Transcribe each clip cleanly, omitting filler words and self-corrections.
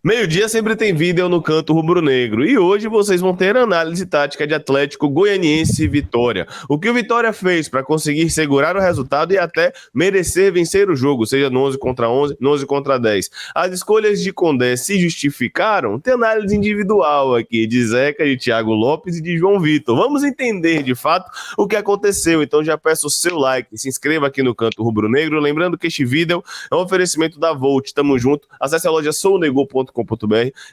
Meio-dia sempre tem vídeo no Canto Rubro-Negro e hoje vocês vão ter análise tática de Atlético Goianiense e Vitória. O que o Vitória fez para conseguir segurar o resultado e até merecer vencer o jogo, seja no 11 contra 11, no 11 contra 10. As escolhas de Condé se justificaram? Tem análise individual aqui de Zeca, de Thiago Lopes e de João Vitor. Vamos entender de fato o que aconteceu, então já peço o seu like, se inscreva aqui no Canto Rubro-Negro, lembrando que este vídeo é um oferecimento da Volt, tamo junto, acesse a loja sounego.com.br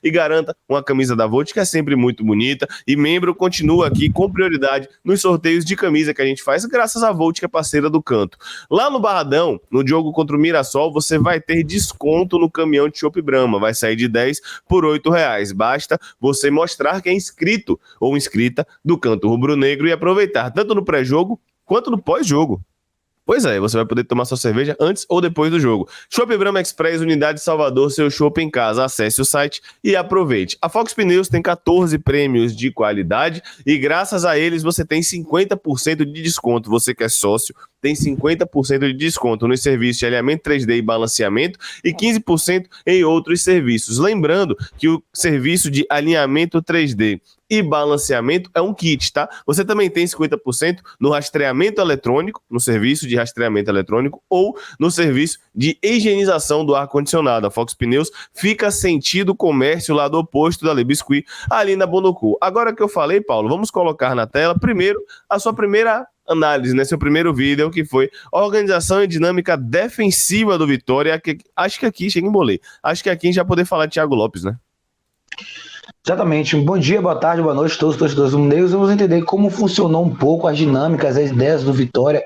e garanta uma camisa da Volt, que é sempre muito bonita, e membro continua aqui com prioridade nos sorteios de camisa que a gente faz, graças à Volt, que é parceira do Canto. Lá no Barradão, no jogo contra o Mirassol, você vai ter desconto no caminhão de Chopp Brahma, vai sair de 10 por R$8, basta você mostrar que é inscrito ou inscrita do Canto Rubro-Negro e aproveitar tanto no pré-jogo quanto no pós-jogo. Pois é, você vai poder tomar sua cerveja antes ou depois do jogo. Chopp Brahma Express, Unidade Salvador, seu chopp em casa. Acesse o site e aproveite. A Fox Pneus tem 14 prêmios de qualidade e graças a eles você tem 50% de desconto. Você que é sócio tem 50% de desconto nos serviços de alinhamento 3D e balanceamento e 15% em outros serviços. Lembrando que o serviço de alinhamento 3D e balanceamento é um kit, tá? Você também tem 50% no rastreamento eletrônico, no serviço de rastreamento eletrônico ou no serviço de higienização do ar-condicionado. A Fox Pneus fica sentido comércio lá do oposto da Le Biscuit, ali na Bonocu. Agora que eu falei, Paulo, vamos colocar na tela primeiro a sua primeira análise, né? Seu primeiro vídeo, que foi a organização e dinâmica defensiva do Vitória. Acho que aqui, chega em bolê. Acho que aqui a gente já poder falar de Thiago Lopes, né? Exatamente. Bom dia, boa tarde, boa noite a todos os torcedores rubro-negros. Vamos entender como funcionou um pouco as dinâmicas, as ideias do Vitória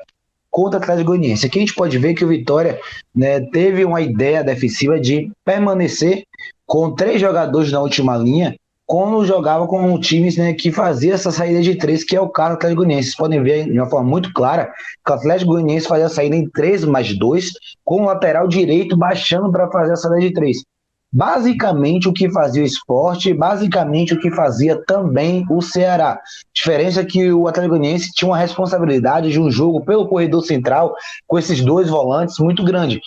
contra o Atlético Goianiense. Aqui a gente pode ver que o Vitória, né, teve uma ideia defensiva de permanecer com 3 jogadores na última linha, como jogava com times, né, que fazia essa saída de 3, que é o caso do Atlético Goianiense. Vocês podem ver de uma forma muito clara que o Atlético Goianiense fazia a saída em 3+2, com o lateral direito baixando para fazer a saída de 3. Basicamente o que fazia o Sport, basicamente o que fazia também o Ceará. A diferença é que o Atlético Goianiense tinha uma responsabilidade de um jogo pelo corredor central com esses 2 volantes muito grande.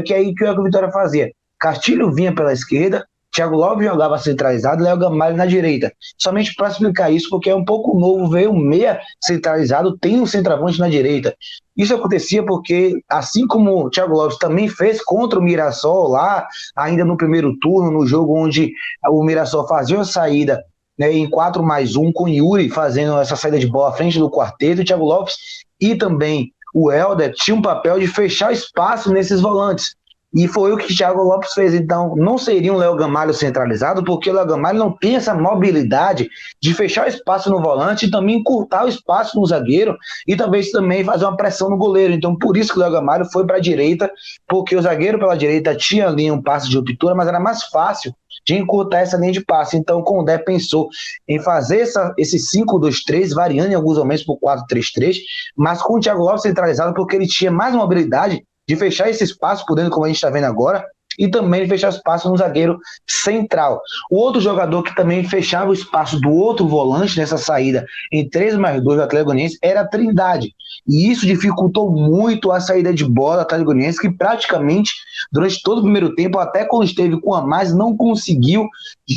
Que aí que o Vitória fazia? Castilho vinha pela esquerda, Thiago Lopes jogava centralizado, Léo Gamalho na direita. Somente para explicar isso, porque é um pouco novo ver um meia centralizado, tem um centroavante na direita. Isso acontecia porque, assim como o Thiago Lopes também fez contra o Mirassol lá, ainda no primeiro turno, no jogo onde o Mirassol fazia uma saída, né, em 4+1, com o Yuri fazendo essa saída de bola à frente do quarteto, o Thiago Lopes e também o Helder tinham um papel de fechar espaço nesses volantes. E foi o que o Thiago Lopes fez. Então, não seria um Léo Gamalho centralizado, porque o Léo Gamalho não tem essa mobilidade de fechar o espaço no volante e também encurtar o espaço no zagueiro e talvez também fazer uma pressão no goleiro. Então, por isso que o Léo Gamalho foi para a direita, porque o zagueiro pela direita tinha ali um passe de ruptura, mas era mais fácil de encurtar essa linha de passe. Então, o Condé pensou em fazer esse 5-2-3, variando em alguns momentos por 4-3-3, mas com o Thiago Lopes centralizado, porque ele tinha mais mobilidade de fechar esse espaço por dentro, como a gente está vendo agora, e também de fechar espaço no zagueiro central. O outro jogador que também fechava o espaço do outro volante nessa saída em 3+2 do Atlético Goianiense era a Trindade. E isso dificultou muito a saída de bola do Atlético Goianiense, que praticamente, durante todo o primeiro tempo, até quando esteve com a mais, não conseguiu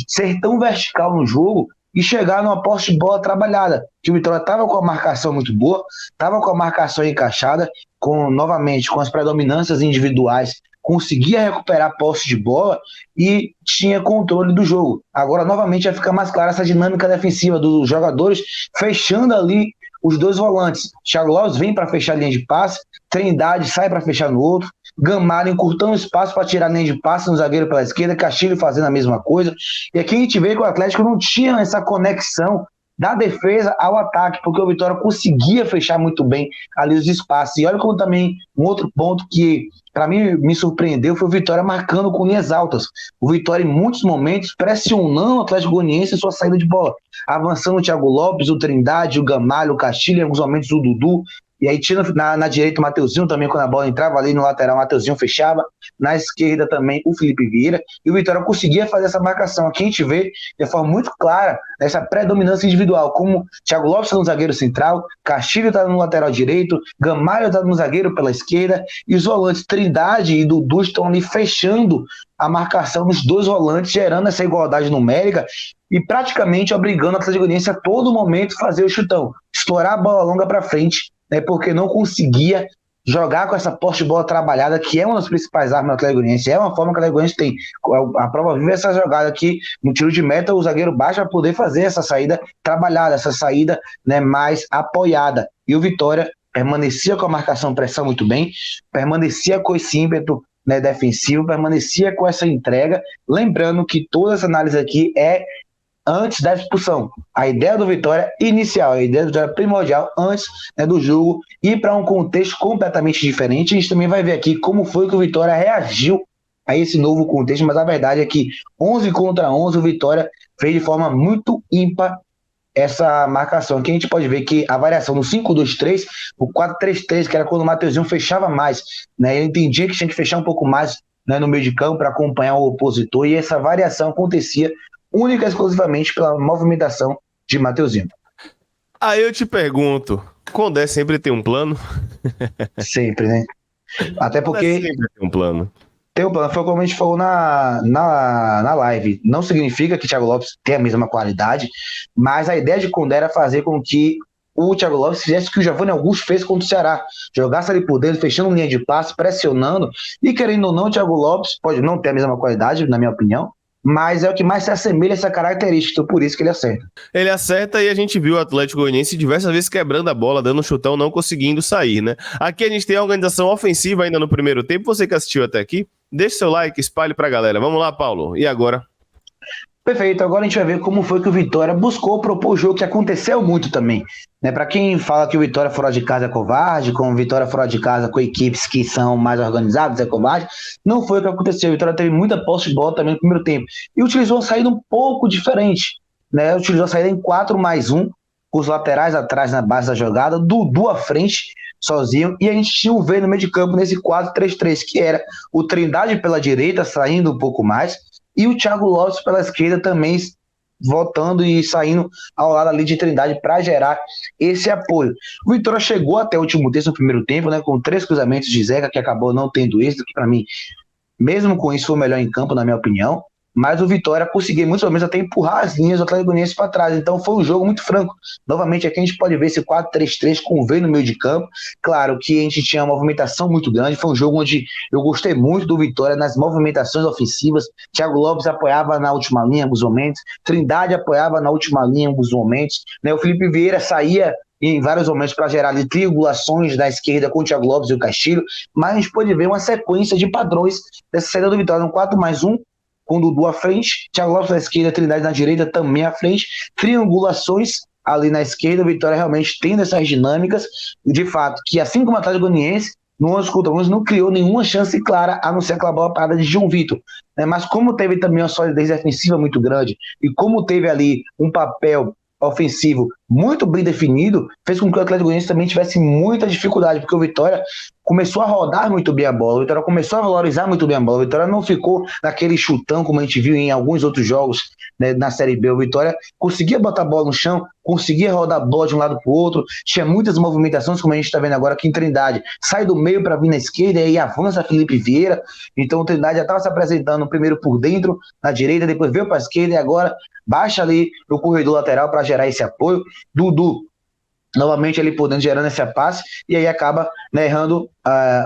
ser tão vertical no jogo e chegar numa posse de bola trabalhada, que o Vitória estava com a marcação muito boa, estava com a marcação encaixada, novamente com as predominâncias individuais, conseguia recuperar a posse de bola e tinha controle do jogo. Agora, novamente, vai ficar mais clara essa dinâmica defensiva dos jogadores, fechando ali os 2 volantes. Thiago Lopes vem para fechar a linha de passe, Trindade sai para fechar no outro, Gamalho encurtando espaço para tirar a linha de passe no zagueiro pela esquerda, Castilho fazendo a mesma coisa. E aqui a gente vê que o Atlético não tinha essa conexão da defesa ao ataque, porque o Vitória conseguia fechar muito bem ali os espaços. E olha como também um outro ponto que para mim me surpreendeu foi o Vitória marcando com linhas altas. O Vitória em muitos momentos pressionando o Atlético Goianiense em sua saída de bola, avançando o Thiago Lopes, o Trindade, o Gamalho, o Castilho, em alguns momentos o Dudu. e aí tinha na direita o Mateuzinho também, quando a bola entrava ali no lateral, o Mateuzinho fechava, na esquerda também o Felipe Vieira, e o Vitória conseguia fazer essa marcação. Aqui a gente vê de forma muito clara essa predominância individual, como Thiago Lopes está no zagueiro central, Castilho está no lateral direito, Gamalho está no zagueiro pela esquerda, e os volantes Trindade e Dudu estão ali fechando a marcação dos dois volantes, gerando essa igualdade numérica e praticamente obrigando a Atlético Goianiense a todo momento fazer o chutão, estourar a bola longa para frente, né, porque não conseguia jogar com essa posse de bola trabalhada, que é uma das principais armas do Atlético Goianiense, é uma forma que o Atlético Goianiense tem. A prova viva é essa jogada aqui, no tiro de meta, o zagueiro baixa para poder fazer essa saída trabalhada, essa saída, né, mais apoiada. E o Vitória permanecia com a marcação pressão muito bem, permanecia com esse ímpeto, né, defensivo, permanecia com essa entrega, lembrando que toda essa análise aqui é antes da expulsão. A ideia do Vitória inicial, a ideia do Vitória primordial antes, né, do jogo, ir para um contexto completamente diferente. A gente também vai ver aqui como foi que o Vitória reagiu a esse novo contexto, mas a verdade é que 11 contra 11 o Vitória fez de forma muito ímpar essa marcação. Aqui a gente pode ver que a variação no 5-2-3, o 4-3-3, que era quando o Mateuzinho fechava mais, né, ele entendia que tinha que fechar um pouco mais, né, no meio de campo para acompanhar o opositor, e essa variação acontecia única e exclusivamente pela movimentação de Mateuzinho. Aí eu te pergunto, Condé sempre tem um plano? Sempre, né? Até porque Condé sempre tem um plano. tem um plano, foi como a gente falou na live. Não significa que o Thiago Lopes tem a mesma qualidade, mas a ideia de Condé era fazer com que o Thiago Lopes fizesse o que o Giovanni Augusto fez contra o Ceará. Jogasse ali por dentro, fechando linha de passe, pressionando, e querendo ou não, o Thiago Lopes pode não ter a mesma qualidade, na minha opinião, mas é o que mais se assemelha a essa característica, então por isso que ele acerta. Ele acerta e a gente viu o Atlético Goianiense diversas vezes quebrando a bola, dando um chutão, não conseguindo sair, né? Aqui a gente tem a organização ofensiva ainda no primeiro tempo. Você que assistiu até aqui, deixe seu like, espalhe pra galera. Vamos lá, Paulo. E agora? Perfeito, agora a gente vai ver como foi que o Vitória buscou propor o jogo, que aconteceu muito também. Né? Para quem fala que o Vitória fora de casa é covarde, com o Vitória fora de casa com equipes que são mais organizadas é covarde, não foi o que aconteceu. O Vitória teve muita posse de bola também no primeiro tempo e utilizou uma saída um pouco diferente. Né? Utilizou a saída em 4+1, com os laterais atrás na base da jogada, Dudu à frente, sozinho, e a gente tinha o V no meio de campo nesse 4-3-3, que era o Trindade pela direita, saindo um pouco mais, e o Thiago Lopes pela esquerda também voltando e saindo ao lado ali de Trindade para gerar esse apoio. O Vitória chegou até o último terço no primeiro tempo, né, com 3 cruzamentos de Zeca, que acabou não tendo êxito, que para mim, mesmo com isso, foi o melhor em campo, na minha opinião. Mas o Vitória conseguiu, muitos momentos, até empurrar as linhas do Atlético Goianiense para trás. Então foi um jogo muito franco. Novamente, aqui a gente pode ver esse 4-3-3 com o V no meio de campo. Claro que a gente tinha uma movimentação muito grande. Foi um jogo onde eu gostei muito do Vitória nas movimentações ofensivas. Thiago Lopes apoiava na última linha em alguns momentos. Trindade apoiava na última linha em alguns momentos. O Felipe Vieira saía em vários momentos para gerar ali triangulações da esquerda com o Thiago Lopes e o Castilho. Mas a gente pode ver uma sequência de padrões dessa saída do Vitória. Um 4+1. Com o Dudu à frente, Thiago Lopes na esquerda, Trindade na direita também à frente, triangulações ali na esquerda, o Vitória realmente tendo essas dinâmicas, de fato, que assim como o Atlético Goianiense, no 11 contra 11 não criou nenhuma chance clara, a não ser aquela bola parada de João Vitor, né? Mas como teve também uma solidez defensiva muito grande, e como teve ali um papel ofensivo muito bem definido, fez com que o Atlético Goianiense também tivesse muita dificuldade, porque o Vitória começou a rodar muito bem a bola, o Vitória começou a valorizar muito bem a bola, o Vitória não ficou naquele chutão como a gente viu em alguns outros jogos, né, na Série B. O Vitória conseguia botar a bola no chão, conseguia rodar a bola de um lado para o outro, tinha muitas movimentações, como a gente está vendo agora aqui em Trindade, sai do meio para vir na esquerda e aí avança Felipe Vieira. Então o Trindade já estava se apresentando primeiro por dentro, na direita, depois veio para a esquerda e agora baixa ali no corredor lateral para gerar esse apoio. Dudu novamente ali por dentro gerando esse passe e aí acaba, né, errando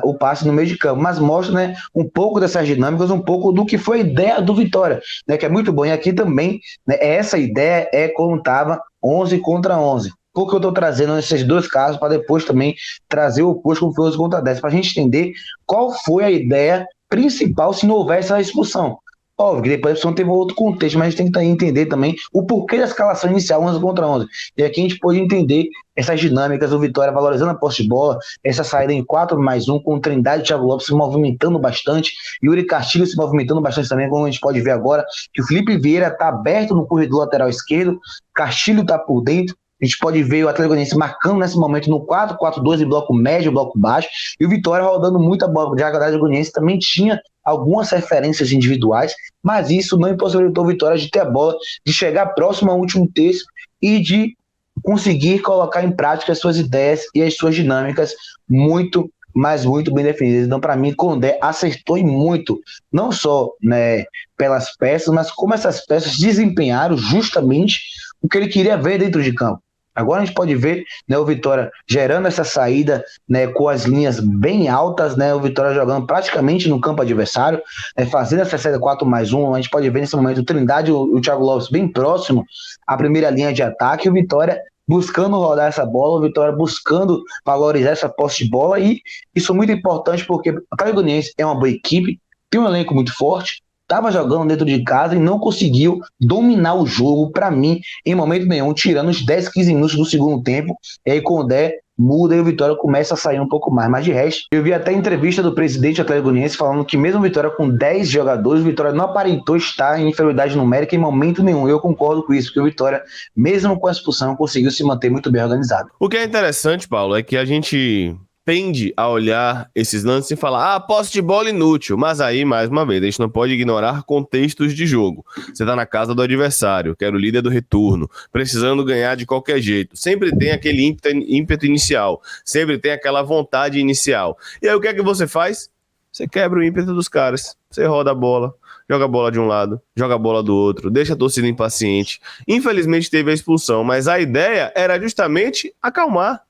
o passe no meio de campo, mas mostra, né, um pouco dessas dinâmicas, um pouco do que foi a ideia do Vitória, né, que é muito bom. E aqui também, né, essa ideia é como estava 11 contra 11. Porque eu estou trazendo esses dois casos para depois também trazer o oposto como foi 11 contra 10, para a gente entender qual foi a ideia principal se não houvesse a expulsão. Óbvio que depois a pessoa teve outro contexto, mas a gente tem que entender também o porquê da escalação inicial 11 contra 11. E aqui a gente pode entender essas dinâmicas do Vitória valorizando a posse de bola, essa saída em 4+1 com o Trindade e Thiago Lopes se movimentando bastante, Yuri Castilho se movimentando bastante também, como a gente pode ver agora, que o Felipe Vieira está aberto no corredor lateral esquerdo, Castilho está por dentro, A gente pode ver o Atlético Goianiense marcando nesse momento no 4-4-2 em bloco médio, bloco baixo, e o Vitória rodando muita bola. Já o Atlético Goianiense também tinha algumas referências individuais, mas isso não impossibilitou o Vitória de ter a bola, de chegar próximo ao último terço e de conseguir colocar em prática as suas ideias e as suas dinâmicas muito, mas muito bem definidas. Então, para mim, Condé acertou e muito, não só, né, pelas peças, mas como essas peças desempenharam justamente o que ele queria ver dentro de campo. Agora a gente pode ver, né, o Vitória gerando essa saída, né, com as linhas bem altas, né, o Vitória jogando praticamente no campo adversário, né, fazendo essa saída 4+1. A gente pode ver nesse momento o Trindade e o Thiago Lopes bem próximo à primeira linha de ataque, e o Vitória buscando rodar essa bola, o Vitória buscando valorizar essa posse de bola, e isso é muito importante porque o Atlético Goianiense é uma boa equipe, tem um elenco muito forte, estava jogando dentro de casa e não conseguiu dominar o jogo, para mim, em momento nenhum, tirando os 10, 15 minutos do segundo tempo, e aí Condé muda e o Vitória começa a sair um pouco mais. Mas de resto, eu vi até a entrevista do presidente do Atlético Goianiense falando que mesmo o Vitória com 10 jogadores, o Vitória não aparentou estar em inferioridade numérica em momento nenhum. Eu concordo com isso, porque o Vitória, mesmo com a expulsão, conseguiu se manter muito bem organizado. O que é interessante, Paulo, é que a gente tende a olhar esses lances e falar, posse de bola inútil, mas aí, mais uma vez, a gente não pode ignorar contextos de jogo. Você tá na casa do adversário, que era o líder do retorno, precisando ganhar de qualquer jeito. Sempre tem aquele ímpeto inicial, sempre tem aquela vontade inicial. E aí o que é que você faz? Você quebra o ímpeto dos caras, você roda a bola, joga a bola de um lado, joga a bola do outro, deixa a torcida impaciente. Infelizmente teve a expulsão, mas a ideia era justamente acalmar,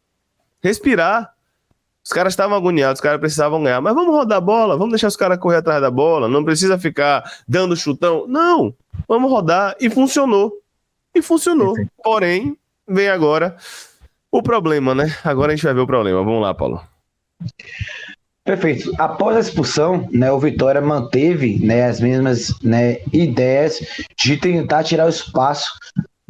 respirar. Os caras estavam agoniados, os caras precisavam ganhar. Mas vamos rodar a bola, vamos deixar os caras correr atrás da bola, não precisa ficar dando chutão. Não, vamos rodar. E funcionou. Porém, vem agora o problema, né? Agora a gente vai ver o problema. Vamos lá, Paulo. Perfeito. Após a expulsão, né, o Vitória manteve, né, as mesmas, né, ideias de tentar tirar o espaço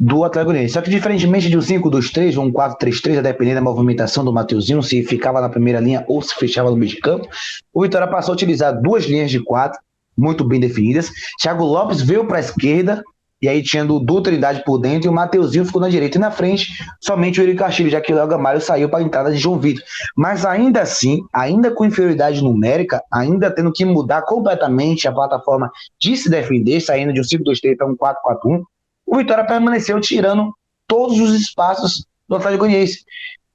do Atlético Goianiense. Só que diferentemente de um 5-2-3, um 4-3-3, a depender da movimentação do Mateuzinho, se ficava na primeira linha ou se fechava no meio de campo, o Vitória passou a utilizar duas linhas de 4 muito bem definidas. Thiago Lopes veio para a esquerda, e aí tinha o Dudu Trindade por dentro, e o Mateuzinho ficou na direita, e na frente somente o Yuri Castilho, já que o Léo Gamalho saiu para a entrada de João Vitor. Mas ainda assim, ainda com inferioridade numérica, ainda tendo que mudar completamente a plataforma de se defender, saindo de um 5-2-3 para um 4-4-1, o Vitória permaneceu tirando todos os espaços do Atlético Goianiense.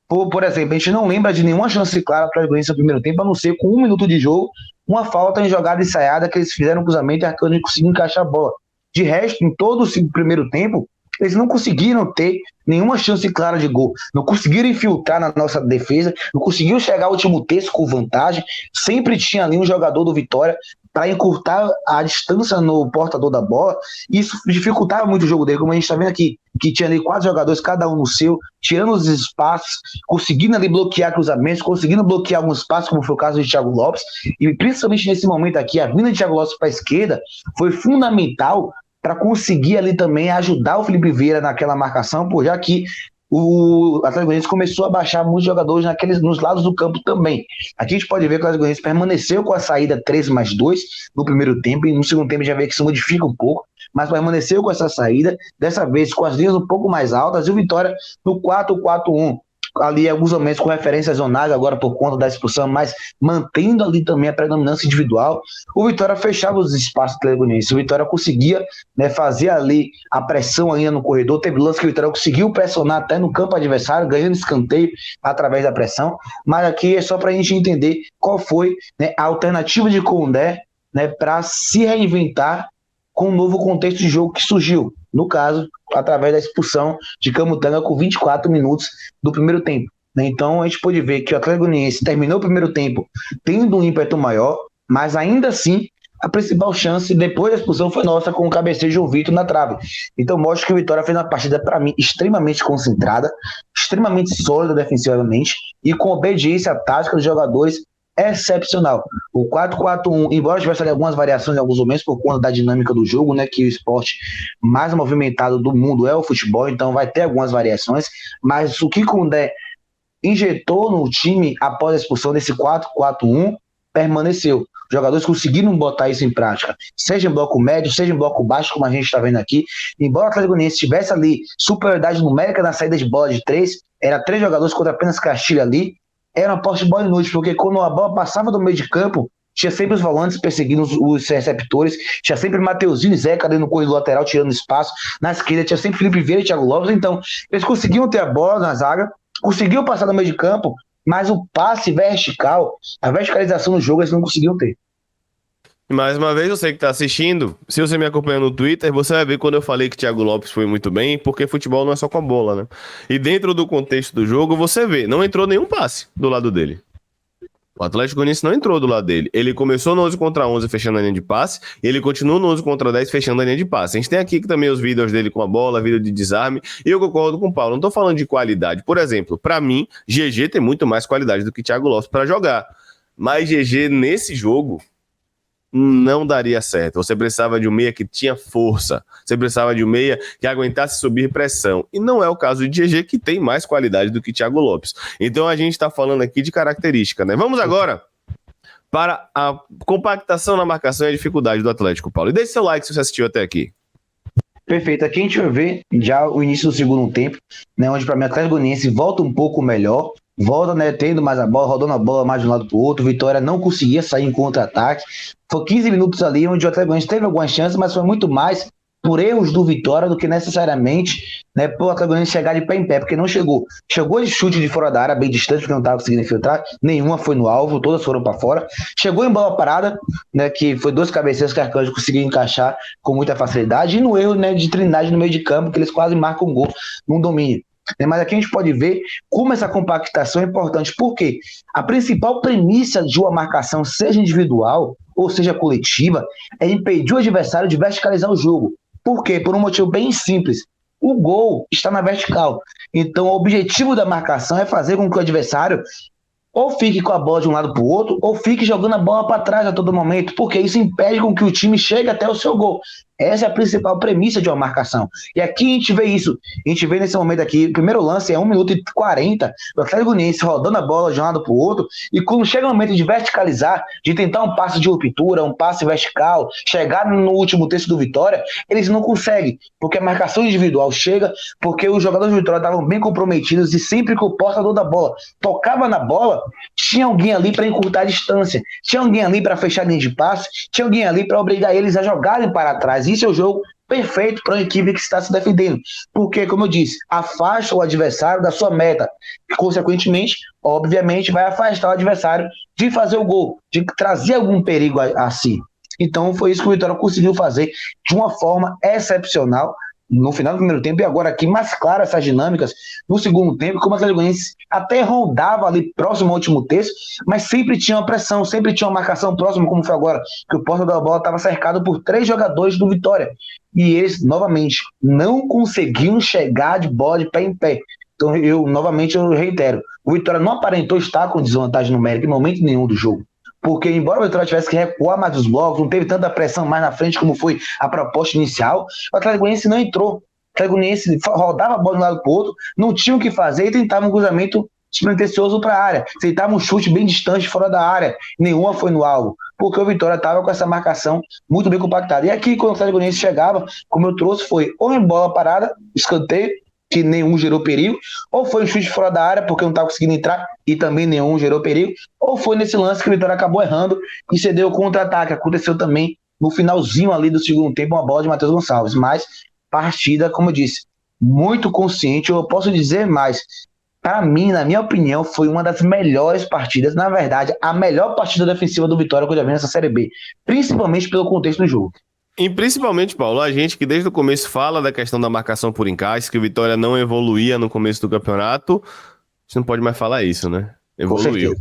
Por exemplo, a gente não lembra de nenhuma chance clara do Atlético Goianiense no primeiro tempo, a não ser com 1 minuto de jogo, uma falta em jogada ensaiada que eles fizeram um cruzamento e Arcano conseguiu encaixar a bola. De resto, em todo o primeiro tempo, eles não conseguiram ter nenhuma chance clara de gol, não conseguiram infiltrar na nossa defesa, não conseguiram chegar ao último terço com vantagem, sempre tinha ali um jogador do Vitória para encurtar a distância no portador da bola, e isso dificultava muito o jogo dele, como a gente está vendo aqui, que tinha ali 4 jogadores, cada um no seu, tirando os espaços, conseguindo ali bloquear cruzamentos, conseguindo bloquear alguns espaços, como foi o caso de Thiago Lopes, e principalmente nesse momento aqui, a vinda de Thiago Lopes para a esquerda foi fundamental para conseguir ali também ajudar o Felipe Vieira naquela marcação, por já que o Atlético Goianiense começou a baixar muitos jogadores nos lados do campo também. Aqui a gente pode ver que o Atlético Goianiense permaneceu com a saída 3+2 no primeiro tempo, e no segundo tempo já vê que isso modifica um pouco, mas permaneceu com essa saída, dessa vez com as linhas um pouco mais altas, e o Vitória no 4-4-1. Ali alguns momentos com referências zonais agora por conta da expulsão, mas mantendo ali também a predominância individual, o Vitória fechava os espaços do Atlético Goianiense. O Vitória conseguia, né, fazer ali a pressão ainda no corredor, teve lance que o Vitória conseguiu pressionar até no campo adversário, ganhando escanteio através da pressão, mas aqui é só para a gente entender qual foi, né, a alternativa de Condé, né, para se reinventar com um novo contexto de jogo que surgiu, no caso, através da expulsão de Camutanga com 24 minutos do primeiro tempo. Então a gente pode ver que o Atlético Goianiense terminou o primeiro tempo tendo um ímpeto maior, mas ainda assim a principal chance depois da expulsão foi nossa, com o cabeceio de João Vitor na trave. Então mostra que o Vitória fez uma partida, para mim, extremamente concentrada, extremamente sólida defensivamente e com obediência tática dos jogadores excepcional. O 4-4-1, embora tivesse ali algumas variações em alguns momentos por conta da dinâmica do jogo, né, que o esporte mais movimentado do mundo é o futebol, então vai ter algumas variações, mas o que Condé injetou no time após a expulsão desse 4-4-1 permaneceu. Os jogadores conseguiram botar isso em prática, seja em bloco médio, seja em bloco baixo, como a gente está vendo aqui. Embora o Atlético Goianiense tivesse ali superioridade numérica na saída de bola de 3, era 3 jogadores contra apenas Castilho ali, era uma posse de bola inútil, porque quando a bola passava do meio de campo, tinha sempre os volantes perseguindo os receptores, tinha sempre Mateuzinho e Zeca ali no corredor lateral tirando espaço, na esquerda tinha sempre Felipe Vieira e Thiago Lopes, então eles conseguiam ter a bola na zaga, conseguiam passar no meio de campo, mas o passe vertical, a verticalização no jogo eles não conseguiam ter. Mais uma vez, você que está assistindo, se você me acompanha no Twitter, você vai ver quando eu falei que Thiago Lopes foi muito bem, porque futebol não é só com a bola, né? E dentro do contexto do jogo, você vê, não entrou nenhum passe do lado dele. O Atlético Goianiense não entrou do lado dele. Ele começou no 11 contra 11 fechando a linha de passe, e ele continua no 11 contra 10 fechando a linha de passe. A gente tem aqui também os vídeos dele com a bola, vídeo de desarme, e eu concordo com o Paulo. Não tô falando de qualidade. Por exemplo, para mim, GG tem muito mais qualidade do que Thiago Lopes para jogar. Mas GG nesse jogo não daria certo. Você precisava de um meia que tinha força. Você precisava de um meia que aguentasse subir pressão. E não é o caso de GG, que tem mais qualidade do que Thiago Lopes. Então a gente está falando aqui de característica, né? Vamos agora para a compactação na marcação e a dificuldade do Atlético, Paulo. E deixe seu like se você assistiu até aqui. Perfeito, aqui a gente vai ver já o início do segundo tempo, né, onde para mim o Atlético Goianiense volta um pouco melhor, volta, né, tendo mais a bola, rodando a bola mais de um lado para o outro. Vitória não conseguia sair em contra-ataque. Foi 15 minutos ali onde o Atlético Goianiense teve algumas chances, mas foi muito mais por erros do Vitória do que necessariamente, né, por o Atlético Goianiense chegar de pé em pé, porque não chegou. Chegou de chute de fora da área, bem distante, porque não estava conseguindo infiltrar, nenhuma foi no alvo, todas foram para fora. Chegou em bola parada, né, que foi 2 cabeceiros que Arcanjo conseguiu encaixar com muita facilidade, e no erro, né, de Trindade no meio de campo, que eles quase marcam um gol num domínio. Mas aqui a gente pode ver como essa compactação é importante, porque a principal premissa de uma marcação, seja individual ou seja coletiva, é impedir o adversário de verticalizar o jogo. Por quê? Por um motivo bem simples. O gol está na vertical. Então, o objetivo da marcação é fazer com que o adversário ou fique com a bola de um lado para o outro, ou fique jogando a bola para trás a todo momento, porque isso impede com que o time chegue até o seu gol. Essa é a principal premissa de uma marcação. E aqui a gente vê isso. A gente vê nesse momento aqui, o primeiro lance é 1 minuto e 40, o Atlético Goianiense rodando a bola de um lado para o outro, e quando chega o momento de verticalizar, de tentar um passe de ruptura, um passe vertical, chegar no último terço do Vitória, eles não conseguem, porque a marcação individual chega, porque os jogadores do Vitória estavam bem comprometidos, e sempre que o portador da bola tocava na bola, tinha alguém ali para encurtar a distância, tinha alguém ali para fechar a linha de passe, tinha alguém ali para obrigar eles a jogarem para trás. Isso é o jogo perfeito para uma equipe que está se defendendo, porque, como eu disse, afasta o adversário da sua meta, e, consequentemente, obviamente, vai afastar o adversário de fazer o gol, de trazer algum perigo a si. Então foi isso que o Vitória conseguiu fazer de uma forma excepcional no final do primeiro tempo, e agora aqui mais claro essas dinâmicas no segundo tempo, como o Atlético Goianiense até rondava ali próximo ao último terço, mas sempre tinha uma pressão, sempre tinha uma marcação próxima, como foi agora, que o porta da bola estava cercado por 3 jogadores do Vitória, e eles, novamente, não conseguiam chegar de bola de pé em pé. Então, eu reitero, o Vitória não aparentou estar com desvantagem numérica em momento nenhum do jogo. Porque, embora o Vitória tivesse que recuar mais os blocos, não teve tanta pressão mais na frente como foi a proposta inicial, o Atlético Goianiense não entrou. O Atlético Goianiense rodava a bola de um lado para o outro, não tinha o que fazer e tentava um cruzamento despretensioso para a área. Tentava um chute bem distante fora da área. Nenhuma foi no alvo, porque o Vitória estava com essa marcação muito bem compactada. E aqui, quando o Atlético Goianiense chegava, como eu trouxe, foi ou em bola parada, escanteio, que nenhum gerou perigo, ou foi um chute fora da área, porque não estava conseguindo entrar, e também nenhum gerou perigo, ou foi nesse lance que o Vitória acabou errando e cedeu o contra-ataque. Aconteceu também no finalzinho ali do segundo tempo, uma bola de Matheus Gonçalves. Mas partida, como eu disse, muito consciente. Eu posso dizer mais, para mim, na minha opinião, foi uma das melhores partidas, na verdade, a melhor partida defensiva do Vitória que eu já vi nessa Série B, principalmente pelo contexto do jogo. E principalmente, Paulo, a gente que desde o começo fala da questão da marcação por encaixe, que o Vitória não evoluía no começo do campeonato, a gente não pode mais falar isso, né? Evoluiu.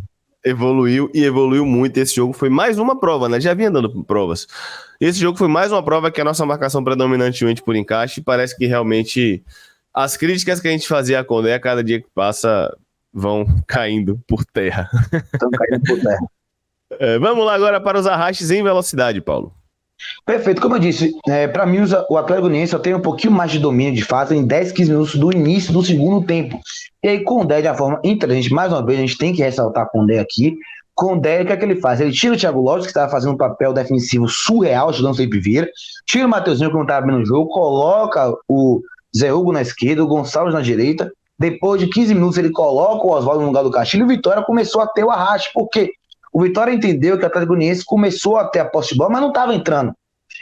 Evoluiu e evoluiu muito. Esse jogo foi mais uma prova, né? Já vinha dando provas. Esse jogo foi mais uma prova que a nossa marcação predominantemente por encaixe, parece que realmente as críticas que a gente fazia a Condé a cada dia que passa vão caindo por terra. Estão caindo por terra. Vamos lá agora para os arrastes em velocidade, Paulo. Perfeito, como eu disse, para mim o Atlético Goianiense só tem um pouquinho mais de domínio de fato em 10, 15 minutos do início do segundo tempo. E aí Condé de uma forma inteligente, mais uma vez a gente tem que ressaltar Condé aqui, Condé, o que é que ele faz? Ele tira o Thiago Lopes, que estava fazendo um papel defensivo surreal, ajudando o Felipe Vieira, tira o Mateuzinho, que não estava bem no jogo, coloca o Zé Hugo na esquerda, o Gonçalves na direita. Depois de 15 minutos, ele coloca o Oswaldo no lugar do Castilho e o Vitória começou a ter o arraste. Por quê? O Vitória entendeu que o Atlético Goianiense começou a ter a posse de bola, mas não estava entrando.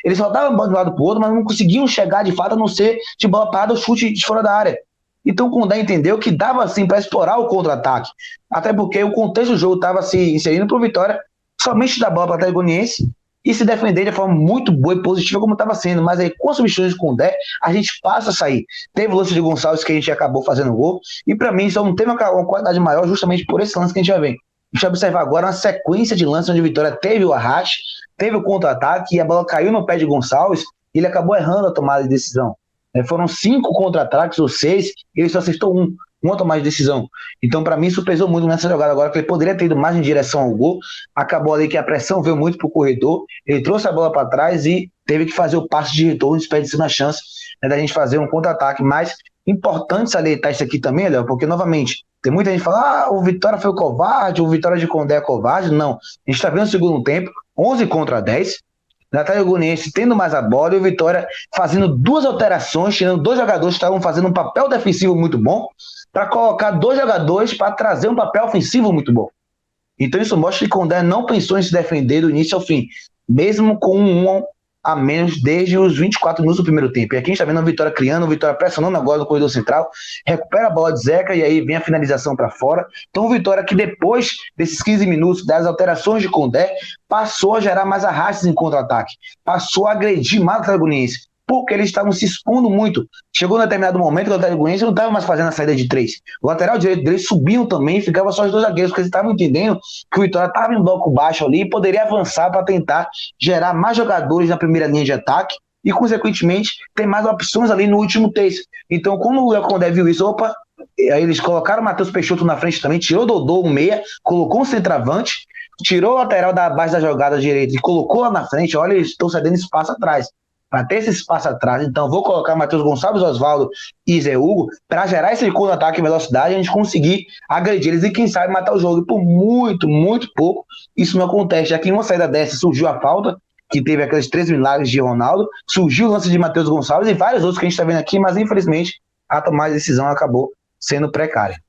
Eles só davam bola de um lado para o outro, mas não conseguiam chegar de fato, a não ser de bola parada ou chute de fora da área. Então o Condé entendeu que dava assim para explorar o contra-ataque. Até porque o contexto do jogo estava se inserindo para o Vitória somente dar bola para o Atlético Goianiense e se defender de forma muito boa e positiva como estava sendo. Mas aí com as substituições de Condé, a gente passa a sair. Teve o lance de Gonçalves que a gente acabou fazendo gol. E para mim só não teve uma qualidade maior justamente por esse lance que a gente vai ver. A gente vai observar agora uma sequência de lances onde o Vitória teve o arraste, teve o contra-ataque e a bola caiu no pé de Gonçalves e ele acabou errando a tomada de decisão. Foram 5 contra-ataques ou 6, ele só acertou uma tomada de decisão. Então, para mim, isso pesou muito nessa jogada agora, que ele poderia ter ido mais em direção ao gol. Acabou ali que a pressão veio muito pro corredor, ele trouxe a bola para trás e teve que fazer o passe de retorno, desperdiçando a chance da gente fazer um contra-ataque. Mas importante salientar isso aqui também, Léo, porque, novamente, tem muita gente que fala, o Vitória foi covarde, o Vitória de Condé é covarde. Não, a gente está vendo o segundo tempo, 11 contra 10, o Atlético Goianiense tendo mais a bola e o Vitória fazendo 2 alterações, tirando 2 jogadores que estavam fazendo um papel defensivo muito bom, para colocar 2 jogadores para trazer um papel ofensivo muito bom. Então isso mostra que Condé não pensou em se defender do início ao fim, mesmo com um a menos desde os 24 minutos do primeiro tempo. E aqui a gente está vendo a Vitória criando, a Vitória pressionando agora no corredor central, recupera a bola de Zeca e aí vem a finalização para fora. Então o Vitória que depois desses 15 minutos das alterações de Condé, passou a gerar mais arrastes em contra-ataque, passou a agredir mais o Atlético Goianiense, porque eles estavam se expondo muito. Chegou um determinado momento que o Atlético Goianiense não estava mais fazendo a saída de 3. O lateral direito deles subiam também e ficava só os 2 zagueiros, porque eles estavam entendendo que o Vitória estava em bloco baixo ali e poderia avançar para tentar gerar mais jogadores na primeira linha de ataque e, consequentemente, ter mais opções ali no último terço. Então, quando o Léo Condé viu isso, aí eles colocaram o Matheus Peixoto na frente também, tirou o Dodô, um meia, colocou um centroavante, tirou o lateral da base da jogada direita e colocou lá na frente. Olha, eles estão cedendo espaço atrás. Para ter esse espaço atrás, então vou colocar Matheus Gonçalves, Oswaldo e Zé Hugo para gerar esse contra-ataque e velocidade e a gente conseguir agredir eles e quem sabe matar o jogo. E por muito, muito pouco isso não acontece, já que em uma saída dessa surgiu a falta, que teve aqueles 3 milagres de Ronaldo, surgiu o lance de Matheus Gonçalves e vários outros que a gente está vendo aqui, mas infelizmente a tomada de decisão acabou sendo precária.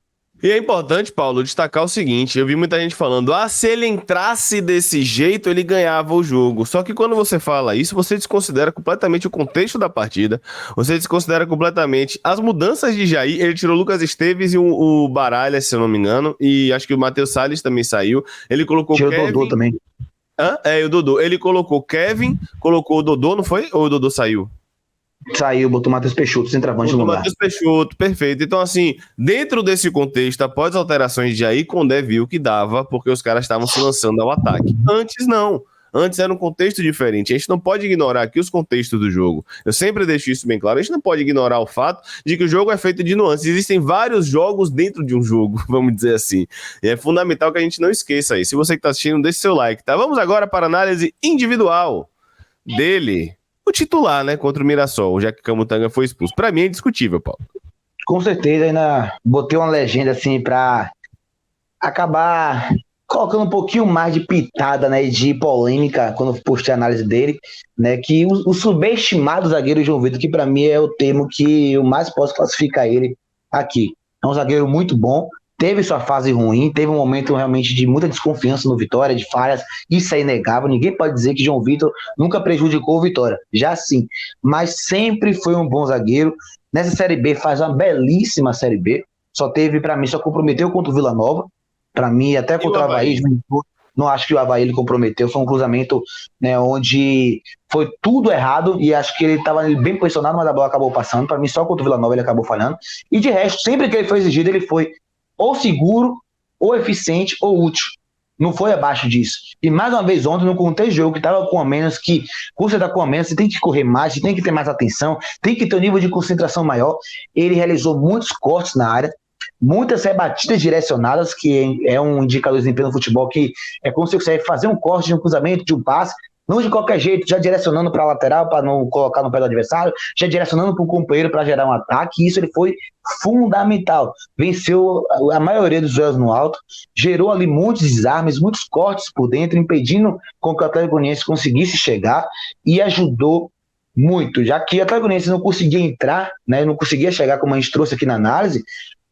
E é importante, Paulo, destacar o seguinte, eu vi muita gente falando, se ele entrasse desse jeito, ele ganhava o jogo. Só que quando você fala isso, você desconsidera completamente o contexto da partida, você desconsidera completamente as mudanças de Jair, ele tirou o Lucas Esteves e o Baralha, se eu não me engano, e acho que o Matheus Salles também saiu, ele colocou tirou Kevin... o Dodô também. O Dodô, ele colocou Kevin, colocou o Dodô, não foi? Ou o Dodô saiu? Saiu, botou o Matheus Peixoto, centroavante no lugar. Matheus Peixoto, perfeito. Então, assim, dentro desse contexto, após alterações de Jair, Condé viu que dava, porque os caras estavam se lançando ao ataque. Antes, não. Antes era um contexto diferente. A gente não pode ignorar aqui os contextos do jogo. Eu sempre deixo isso bem claro. A gente não pode ignorar o fato de que o jogo é feito de nuances. Existem vários jogos dentro de um jogo, vamos dizer assim. E é fundamental que a gente não esqueça isso. Se você que está assistindo, deixe seu like, tá? Vamos agora para a análise individual dele. O titular, né, contra o Mirassol, já que Camutanga foi expulso. Pra mim é indiscutível, Paulo. Com certeza, ainda botei uma legenda assim pra acabar colocando um pouquinho mais de pitada, né, de polêmica quando postei a análise dele, né, que o subestimado zagueiro João Vitor, que pra mim é o termo que eu mais posso classificar ele aqui. É um zagueiro muito bom, teve sua fase ruim, teve um momento realmente de muita desconfiança no Vitória, de falhas, isso é inegável, ninguém pode dizer que João Vitor nunca prejudicou o Vitória, já sim, mas sempre foi um bom zagueiro. Nessa Série B faz uma belíssima Série B, só comprometeu contra o Vila Nova, para mim até contra o Avaí, não acho que o Avaí ele comprometeu, foi um cruzamento, né, onde foi tudo errado e acho que ele estava bem posicionado, mas a bola acabou passando, para mim só contra o Vila Nova ele acabou falhando, e de resto, sempre que ele foi exigido, ele foi ou seguro, ou eficiente, ou útil. Não foi abaixo disso. E mais uma vez ontem, no contexto de jogo, que estava com a menos, que quando você está com a menos, você tem que correr mais, você tem que ter mais atenção, tem que ter um nível de concentração maior. Ele realizou muitos cortes na área, muitas rebatidas direcionadas, que é um indicador de desempenho no futebol, que é como se você consegue fazer um corte de um cruzamento, de um passe, Não de qualquer jeito, já direcionando para a lateral, para não colocar no pé do adversário, já direcionando para o companheiro para gerar um ataque. E isso ele foi fundamental. Venceu a maioria dos duelos no alto, gerou ali muitos desarmes, muitos cortes por dentro, impedindo com que o Atlético Goianiense conseguisse chegar e ajudou muito, já que o Atlético Goianiense não conseguia entrar, né, não conseguia chegar, como a gente trouxe aqui na análise,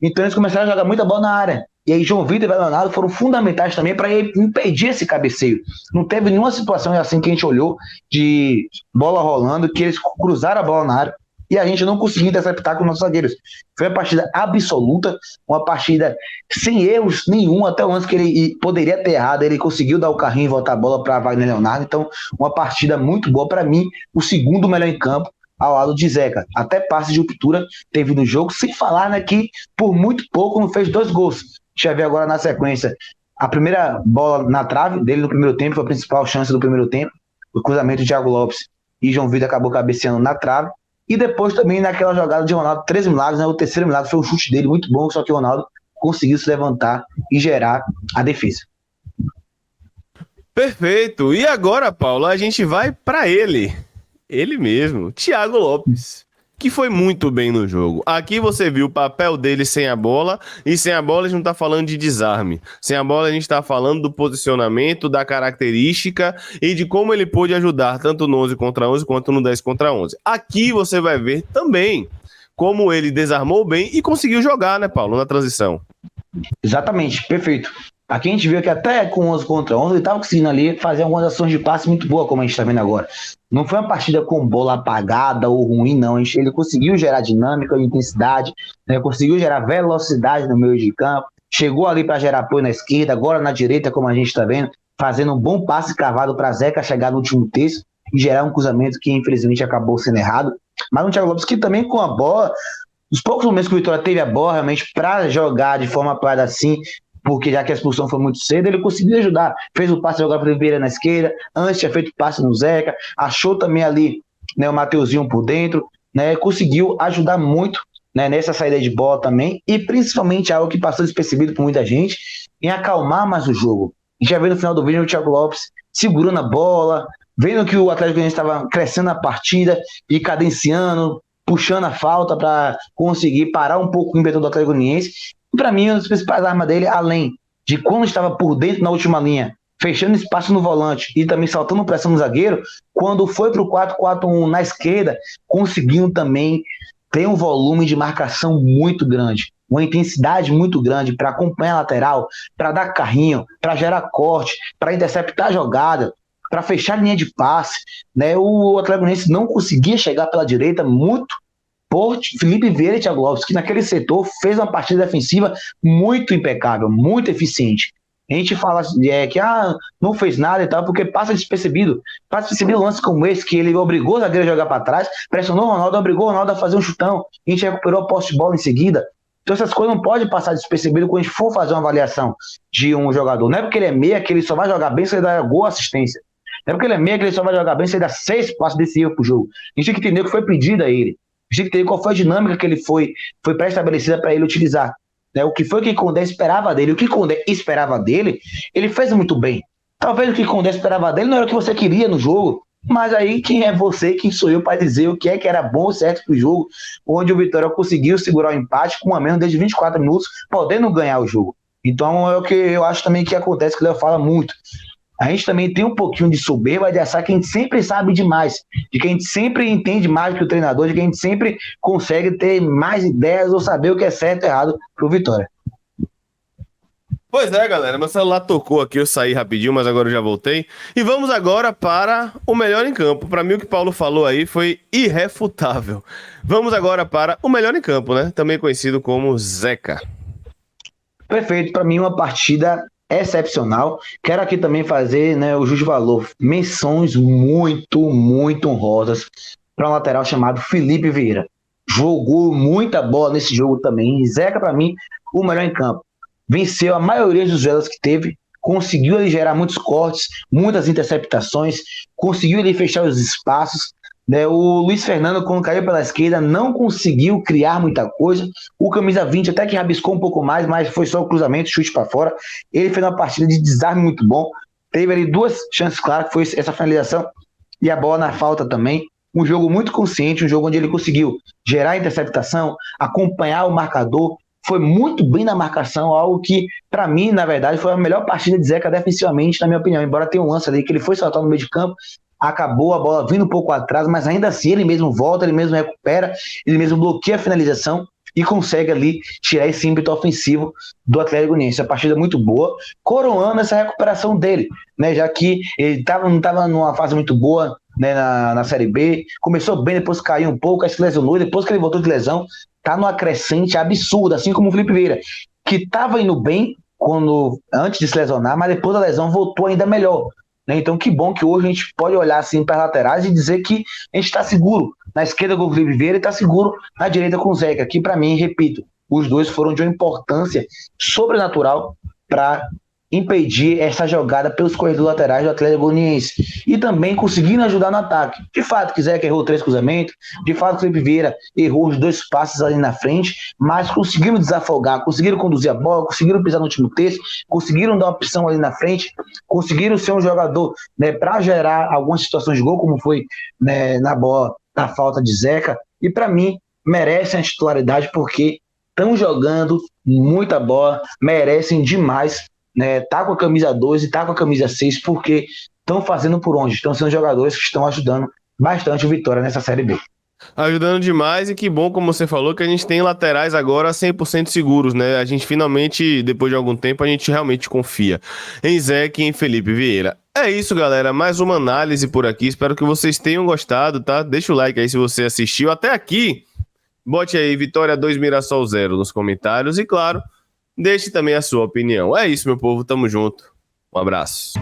então eles começaram a jogar muita bola na área. E aí João Vitor e Leonardo foram fundamentais também para impedir esse cabeceio. Não teve nenhuma situação assim que a gente olhou de bola rolando, que eles cruzaram a bola na área e a gente não conseguiu interceptar com os nossos zagueiros. Foi uma partida absoluta, uma partida sem erros nenhum, até o lance que ele poderia ter errado, ele conseguiu dar o carrinho e voltar a bola para Wagner Leonardo. Então, uma partida muito boa para mim, o segundo melhor em campo, ao lado de Zeca. Até passe de ruptura teve no jogo, sem falar, né, que por muito pouco não fez 2 gols. Deixa eu ver agora na sequência. A primeira bola na trave dele no primeiro tempo, foi a principal chance do primeiro tempo. O cruzamento de Thiago Lopes e João Vitor acabou cabeceando na trave. E depois também naquela jogada de Ronaldo, 13 milagres, né? O terceiro milagre foi um chute dele muito bom, só que o Ronaldo conseguiu se levantar e gerar a defesa. Perfeito. E agora, Paulo, a gente vai para ele mesmo, Thiago Lopes, que foi muito bem no jogo. Aqui você viu o papel dele sem a bola, e sem a bola a gente não tá falando de desarme. Sem a bola a gente tá falando do posicionamento, da característica e de como ele pôde ajudar tanto no 11 contra 11 quanto no 10 contra 11. Aqui você vai ver também como ele desarmou bem e conseguiu jogar, né, Paulo, na transição. Exatamente, perfeito. Aqui a gente viu que até com 11 contra 11 ele estava conseguindo ali fazer algumas ações de passe muito boas, como a gente está vendo agora. Não foi uma partida com bola apagada ou ruim, não. Ele conseguiu gerar dinâmica e intensidade, né? Conseguiu gerar velocidade no meio de campo, chegou ali para gerar apoio na esquerda, agora na direita, como a gente está vendo, fazendo um bom passe cavado para Zeca chegar no último terço e gerar um cruzamento que infelizmente acabou sendo errado. Mas o Thiago Lopes que também com a bola, os poucos momentos que o Vitória teve a bola realmente para jogar de forma apoiada assim, porque já que a expulsão foi muito cedo, ele conseguiu ajudar. Fez o passe agora para o Vieira na esquerda, antes tinha feito passe no Zeca, achou também ali, né, o Mateuzinho por dentro, né, conseguiu ajudar muito, né, nessa saída de bola também, e principalmente algo que passou despercebido por muita gente, em acalmar mais o jogo. A gente já viu no final do vídeo o Thiago Lopes segurando a bola, vendo que o Atlético Goianiense estava crescendo a partida e cadenciando, puxando a falta para conseguir parar um pouco o ímpeto do Atlético Goianiense. E para mim, uma das principais armas dele, além de quando estava por dentro na última linha, fechando espaço no volante e também saltando pressão no zagueiro, quando foi para o 4-4-1 na esquerda, conseguiu também ter um volume de marcação muito grande, uma intensidade muito grande para acompanhar a lateral, para dar carrinho, para gerar corte, para interceptar a jogada, para fechar a linha de passe. Né? O Atlético Goianiense não conseguia chegar pela direita muito por Felipe Vieira e Thiago Lopes, que naquele setor fez uma partida defensiva muito impecável, muito eficiente. A gente fala que não fez nada e tal, porque passa despercebido. Passa despercebido lance como esse, que ele obrigou o zagueiro a jogar para trás, pressionou o Ronaldo, obrigou o Ronaldo a fazer um chutão, a gente recuperou a posse de bola em seguida. Então essas coisas não podem passar despercebido quando a gente for fazer uma avaliação de um jogador. Não é porque ele é meia que ele só vai jogar bem se ele dá gol assistência. Não é porque ele é meia que ele só vai jogar bem se ele dá 6 passos decisivos pro jogo. A gente tem que entender o que foi pedido a ele. A gente tem que entender qual foi a dinâmica que ele foi pré-estabelecida para ele utilizar. Né? O que foi que o Condé esperava dele. O que o Condé esperava dele, ele fez muito bem. Talvez o que o Condé esperava dele não era o que você queria no jogo, mas aí quem é você, quem sou eu para dizer o que é que era bom ou certo pro jogo, onde o Vitória conseguiu segurar o empate com a menos desde 24 minutos, podendo ganhar o jogo. Então é o que eu acho também que acontece, que o Léo fala muito. A gente também tem um pouquinho de soberba de achar que a gente sempre sabe demais, de que a gente sempre entende mais que o treinador, de que a gente sempre consegue ter mais ideias ou saber o que é certo e errado pro Vitória. Pois é, galera, meu celular tocou aqui, eu saí rapidinho, mas agora eu já voltei. E vamos agora para o melhor em campo. Para mim o que o Paulo falou aí foi irrefutável. Vamos agora para o melhor em campo, né? Também conhecido como Zeca. Perfeito, para mim uma partida excepcional. Quero aqui também fazer, né, o justo valor, menções muito, muito honrosas para um lateral chamado Felipe Vieira. Jogou muita bola nesse jogo também. Zeca, para mim, o melhor em campo. Venceu a maioria dos duelos que teve, conseguiu ele gerar muitos cortes, muitas interceptações, conseguiu ele fechar os espaços. Né? O Luiz Fernando, quando caiu pela esquerda, não conseguiu criar muita coisa. O camisa 20 até que rabiscou um pouco mais, mas foi só o cruzamento, chute para fora. Ele fez uma partida de desarme muito bom. teve ali 2 chances claras, que foi essa finalização e a bola na falta também. Um jogo muito consciente, um jogo onde ele conseguiu gerar interceptação, acompanhar o marcador, foi muito bem na marcação, algo que, para mim, na verdade, foi a melhor partida de Zeca defensivamente, na minha opinião. Embora tenha um lance ali que ele foi saltar no meio de campo, acabou a bola vindo um pouco atrás, mas ainda assim ele mesmo volta, ele mesmo recupera, ele mesmo bloqueia a finalização e consegue ali tirar esse ímpeto ofensivo do Atlético Goianiense. A partida muito boa, coroando essa recuperação dele, né, já que ele não estava numa fase muito boa, né, na Série B, começou bem, depois caiu um pouco, aí se lesionou, e depois que ele voltou de lesão, tá numa crescente absurda, assim como o Felipe Vieira, que estava indo bem antes de se lesionar, mas depois da lesão voltou ainda melhor. Né? Então que bom que hoje a gente pode olhar assim para as laterais e dizer que a gente está seguro na esquerda com o Felipe Vieira e está seguro na direita com o Zeca, que para mim, repito, os dois foram de uma importância sobrenatural para impedir essa jogada pelos corredores laterais do Atlético Goianiense e também conseguindo ajudar no ataque. De fato, que Zeca errou 3 cruzamentos, de fato, o Felipe Vieira errou os 2 passes ali na frente, mas conseguiram desafogar, conseguiram conduzir a bola, conseguiram pisar no último terço, conseguiram dar uma opção ali na frente, conseguiram ser um jogador, né, para gerar algumas situações de gol, como foi, né, na bola, na falta de Zeca, e para mim merecem a titularidade porque estão jogando muita bola, merecem demais, né, tá com a camisa 2 e tá com a camisa 6, porque estão fazendo por onde? Estão sendo jogadores que estão ajudando bastante o Vitória nessa Série B. Ajudando demais e que bom, como você falou, que a gente tem laterais agora 100% seguros, né? A gente finalmente, depois de algum tempo, a gente realmente confia em Zeca e em Felipe Vieira. É isso, galera. Mais uma análise por aqui. Espero que vocês tenham gostado, tá? Deixa o like aí se você assistiu até aqui. Bote aí Vitória 2, Mirassol 0 nos comentários e, claro, deixe também a sua opinião. É isso, meu povo. Tamo junto. Um abraço.